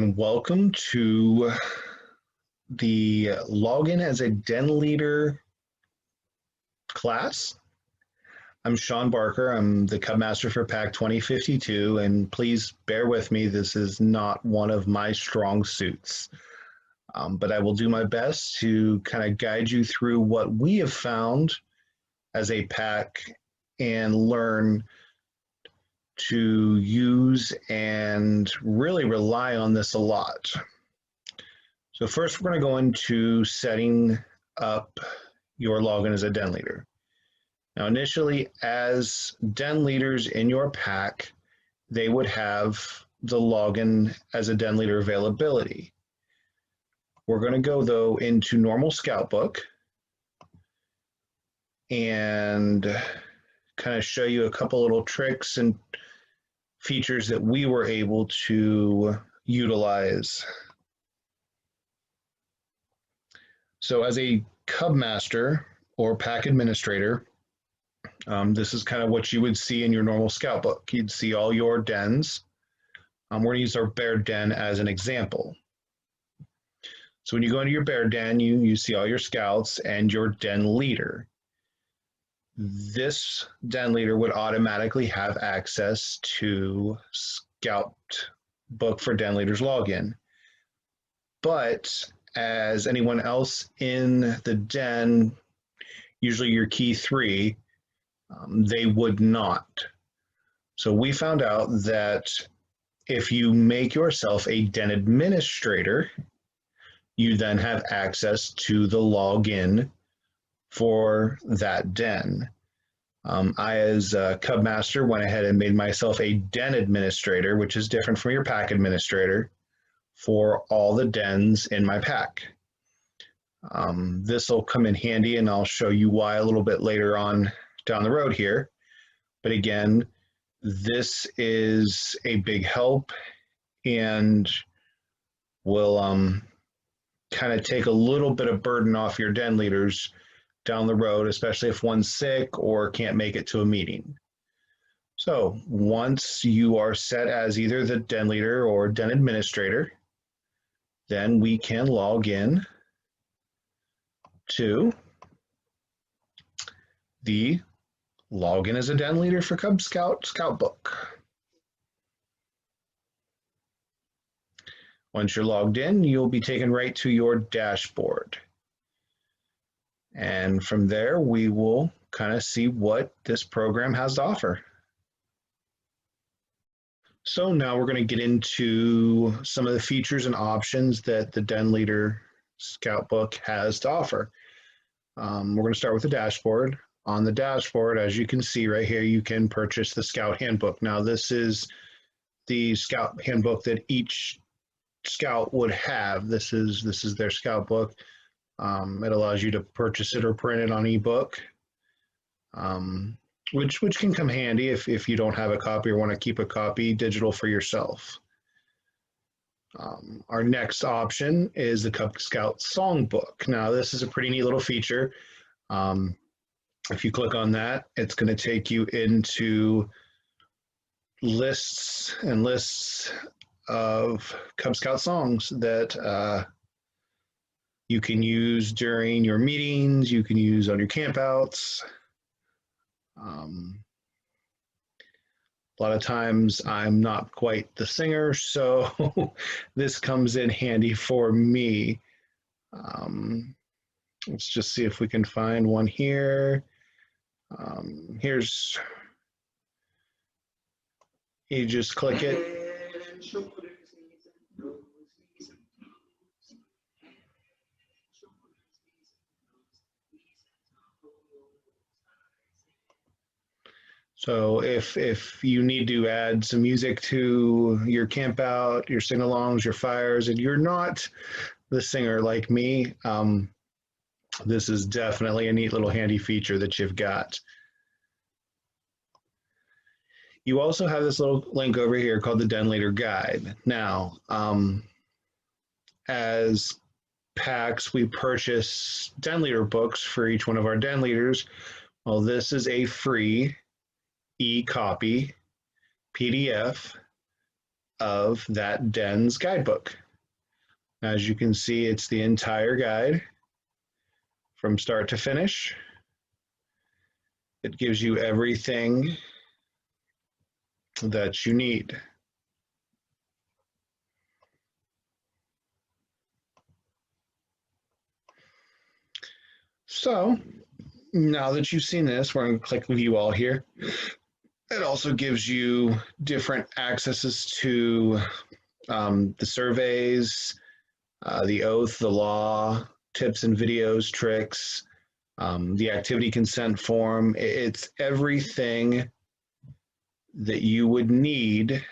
and welcome to the Login as a Den Leader class. I'm Sean Barker. I'm the Cub Master for Pack 2052, and please bear with me. This is not one of my strong suits, but I will do my best to kind of guide you through what we have found as a pack and learn to use and really rely on this a lot. So first, we're going to go into setting up your login as a den leader. Now, initially, as den leaders in your pack, they would have the login as a den leader availability. We're going to go, though, into normal Scoutbook and kind of show you a couple little tricks and features that we were able to utilize. So as a Cub Master or Pack Administrator, this is kind of what you would see in your normal Scoutbook. You'd see all your dens. We're going to use our bear den as an example. So when you go into your bear den, you see all your scouts and your den leader. This den leader would automatically have access to Scoutbook for Den Leaders login. But as anyone else in the den, usually your key 3, they would not. So we found out that if you make yourself a den administrator, you then have access to the login for that den. I, as a Cub Master, went ahead and made myself a den administrator, which is different from your pack administrator, for all the dens in my pack. This will come in handy, and I'll show you why a little bit later on down the road here. But again, this is a big help and will kind of take a little bit of burden off your den leaders down the road, especially if one's sick or can't make it to a meeting. So once you are set as either the den leader or den administrator, then we can log in to the login as a den leader for Cub Scout Scoutbook. Once you're logged in, you'll be taken right to your dashboard. And from there, we will kind of see what this program has to offer. So now we're going to get into some of the features and options that the Den Leader Scoutbook has to offer. We're going to start with the dashboard. On the dashboard, as you can see right here, you can purchase the Scout Handbook. Now, this is the Scout Handbook that each Scout would have. This is their Scoutbook. It allows you to purchase it or print it on ebook, which can come handy if you don't have a copy or want to keep a copy digital for yourself. Our next option is the Cub Scout Songbook. Now, this is a pretty neat little feature. If you click on that, it's going to take you into lists and lists of Cub Scout songs that you can use during your meetings, you can use on your campouts. A lot of times I'm not quite the singer, so this comes in handy for me. Let's just see if we can find one here. Here's, you just click it. So if you need to add some music to your camp out, your sing-alongs, your fires, and you're not the singer like me, this is definitely a neat little handy feature that you've got. You also have this little link over here called the Den Leader Guide. Now, as packs, we purchase Den Leader books for each one of our Den Leaders. Well, this is a free e-copy PDF of that den's guidebook. As you can see, it's the entire guide from start to finish. It gives you everything that you need. So now that you've seen this, we're going to click view all here. It also gives you different accesses to the surveys, the oath, the law, tips and videos, tricks, the activity consent form. It's everything that you would need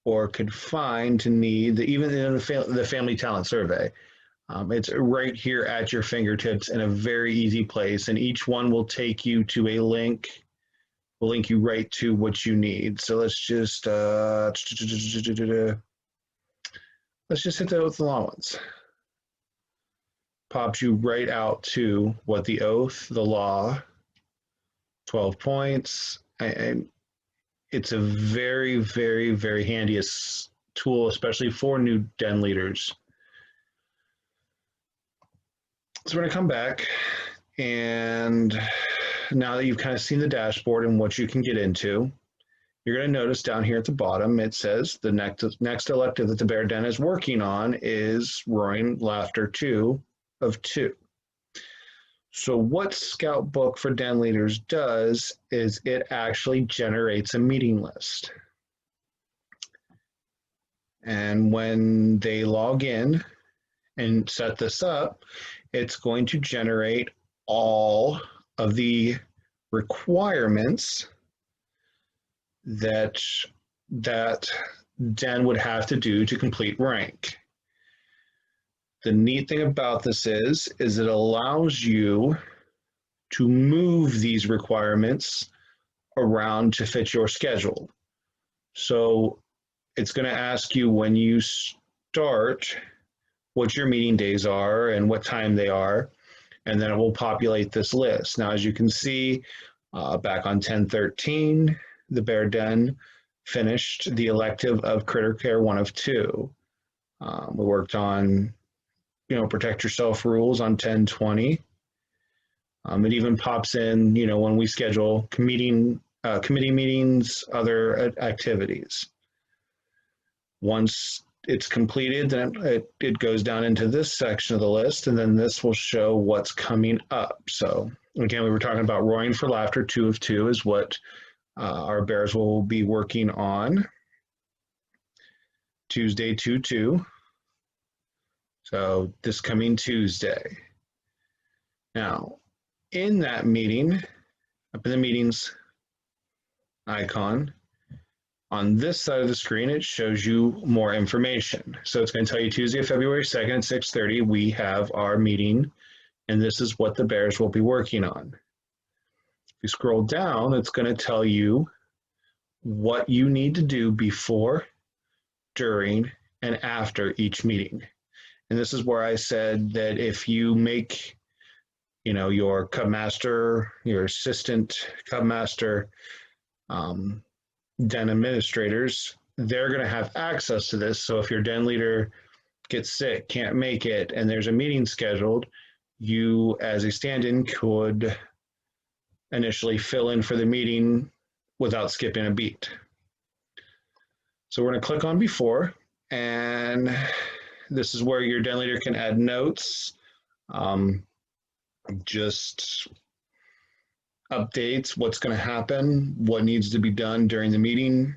or could find to need, even in the family talent survey. It's right here at your fingertips in a very easy place, and each one will take you to a link. Will link you right to what you need. So let's just hit the oath and law ones. Pops you right out to what the oath, the law, 12 points. And it's a very, very, very handy tool, especially for new den leaders. So we're going to come back, and now that you've kind of seen the dashboard and what you can get into, you're going to notice down here at the bottom, it says the next elective that the Bear Den is working on is Roaring Laughter 2 of 2. So what Scoutbook for Den Leaders does is it actually generates a meeting list. And when they log in and set this up, it's going to generate all of the requirements that Den would have to do to complete rank. The neat thing about this is it allows you to move these requirements around to fit your schedule. So it's going to ask you when you start what your meeting days are and what time they are, and then it will populate this list. Now, as you can see, back on 10/13, the Bear Den finished the elective of Critter Care 1 of 2. We worked on, protect yourself rules on 10/20. It even pops in, when we schedule committee meetings, other activities. Once it's completed, then it goes down into this section of the list, and then this will show what's coming up. So again, we were talking about Roaring for Laughter 2 of 2 is what our Bears will be working on Tuesday 2/2. So this coming Tuesday. Now, in that meeting, up in the meetings icon, on this side of the screen, it shows you more information. So it's going to tell you Tuesday, February 2nd at 6:30, we have our meeting, and this is what the Bears will be working on. If you scroll down, it's going to tell you what you need to do before, during, and after each meeting. And this is where I said that if you make, your Cub Master, your assistant Cub Master, Den administrators, they're going to have access to this. So if your den leader gets sick, can't make it, and there's a meeting scheduled, you as a stand-in could initially fill in for the meeting without skipping a beat. So we're going to click on before, and this is where your den leader can add notes, just updates, what's going to happen, what needs to be done during the meeting,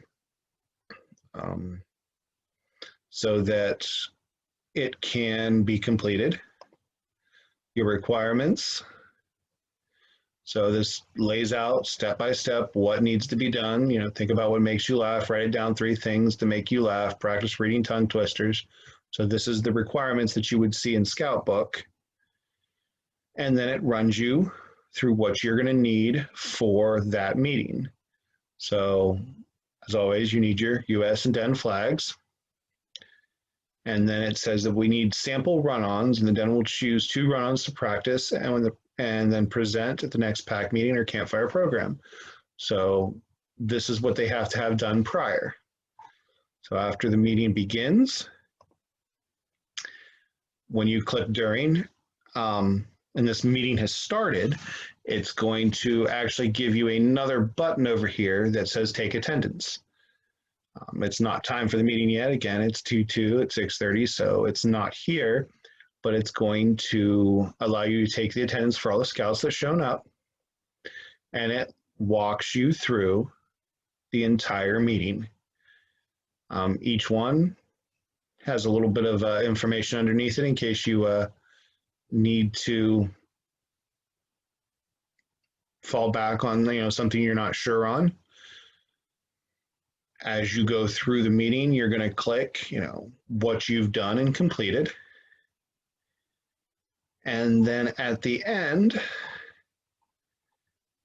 so that it can be completed. Your requirements. So this lays out step by step what needs to be done. Think about what makes you laugh, write it down, 3 things to make you laugh, practice reading tongue twisters. So this is the requirements that you would see in Scoutbook. And then it runs you through what you're going to need for that meeting. So as always, you need your US and Den flags. And then it says that we need sample run-ons, and the Den will choose 2 run-ons to practice and then present at the next PAC meeting or campfire program. So this is what they have to have done prior. So after the meeting begins, when you click during, and this meeting has started, it's going to actually give you another button over here that says take attendance. It's not time for the meeting yet. Again, it's 2:02 at 6:30, so it's not here, but it's going to allow you to take the attendance for all the scouts that shown up, and it walks you through the entire meeting. Each one has a little bit of information underneath it in case you need to fall back on something you're not sure on. As you go through the meeting, you're going to click what you've done and completed, and then at the end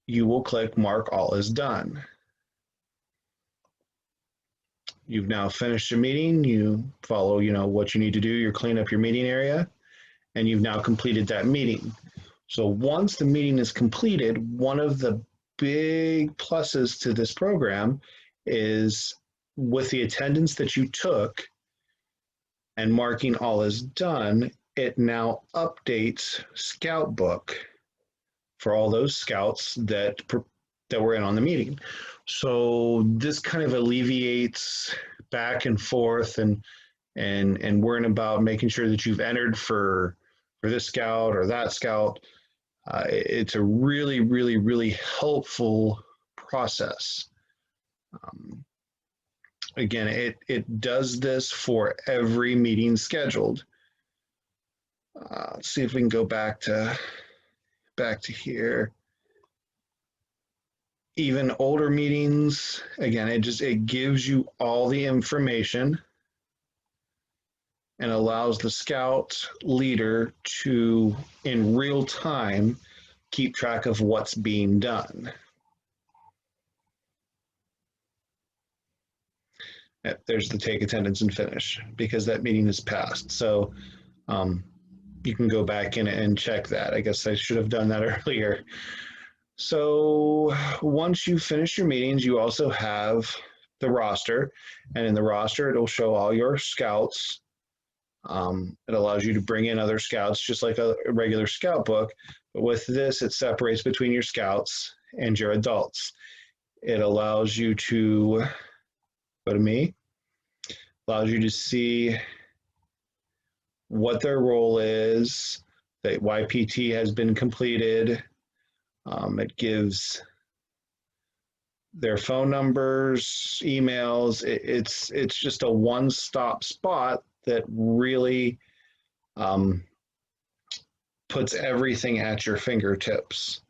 you will click mark all is done. You've now finished your meeting. You follow what you need to do. You clean up your meeting area, and you've now completed that meeting. So once the meeting is completed, one of the big pluses to this program is with the attendance that you took and marking all is done, it now updates Scoutbook for all those scouts that were in on the meeting. So this kind of alleviates back and forth and worrying about making sure that you've entered for this scout or that scout. It's a really, really, really helpful process. Again, it does this for every meeting scheduled. Let's see if we can go back to here. Even older meetings, again, it gives you all the information and allows the scout leader to, in real time, keep track of what's being done. There's the take attendance and finish because that meeting is passed. So you can go back in and check that. I guess I should have done that earlier. So once you finish your meetings, you also have the roster, and in the roster, it'll show all your scouts. It allows you to bring in other scouts, just like a regular scout book. But with this, it separates between your scouts and your adults. It allows you to go to me, allows you to see what their role is, that YPT has been completed. It gives their phone numbers, emails. It's just a one-stop spot that really puts everything at your fingertips.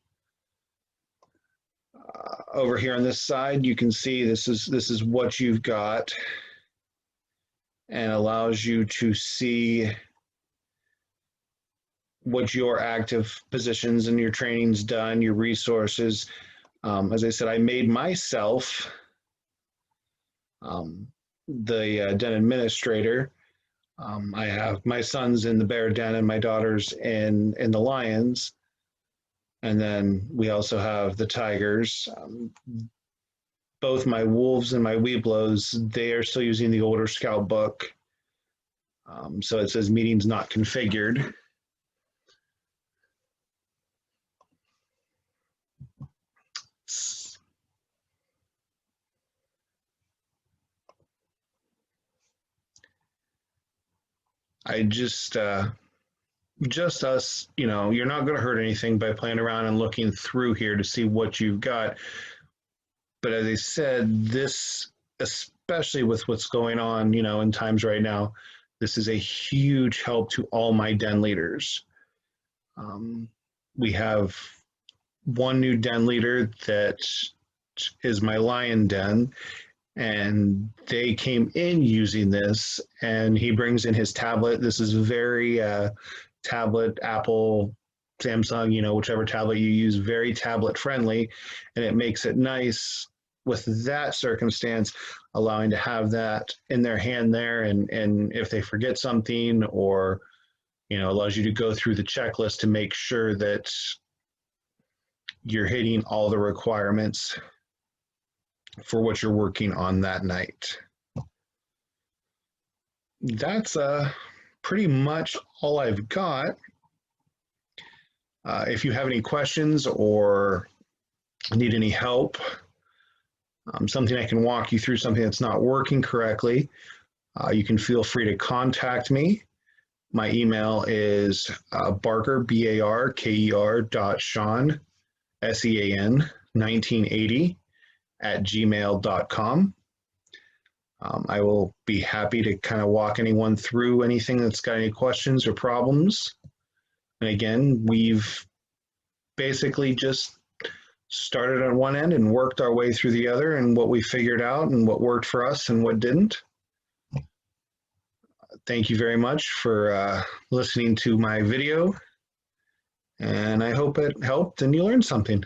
Over here on this side, you can see this is what you've got, and allows you to see what your active positions and your training's done, your resources. As I said, I made myself the den administrator. I have my sons in the bear den and my daughters in the lions. And then we also have the tigers. Both my wolves and my weeblos, they are still using the older scout book. So it says meetings not configured. I just us, you're not going to hurt anything by playing around and looking through here to see what you've got. But as I said, this, especially with what's going on, in times right now, this is a huge help to all my den leaders. We have one new den leader that is my lion den, and they came in using this, and he brings in his tablet. This is very tablet, Apple, Samsung, whichever tablet you use, very tablet friendly, and it makes it nice with that circumstance, allowing to have that in their hand there, and if they forget something, or allows you to go through the checklist to make sure that you're hitting all the requirements for what you're working on that night. that's pretty much all I've got. If you have any questions or need any help, something I can walk you through, something that's not working correctly, you can feel free to contact me. My email is Barker, B-A-R-K-E-R Sean, S-E-A-N, 1980 at gmail.com. I will be happy to kind of walk anyone through anything that's got any questions or problems. And again, we've basically just started on one end and worked our way through the other, and what we figured out and what worked for us and what didn't. Thank you very much for listening to my video, and I hope it helped and you learned something.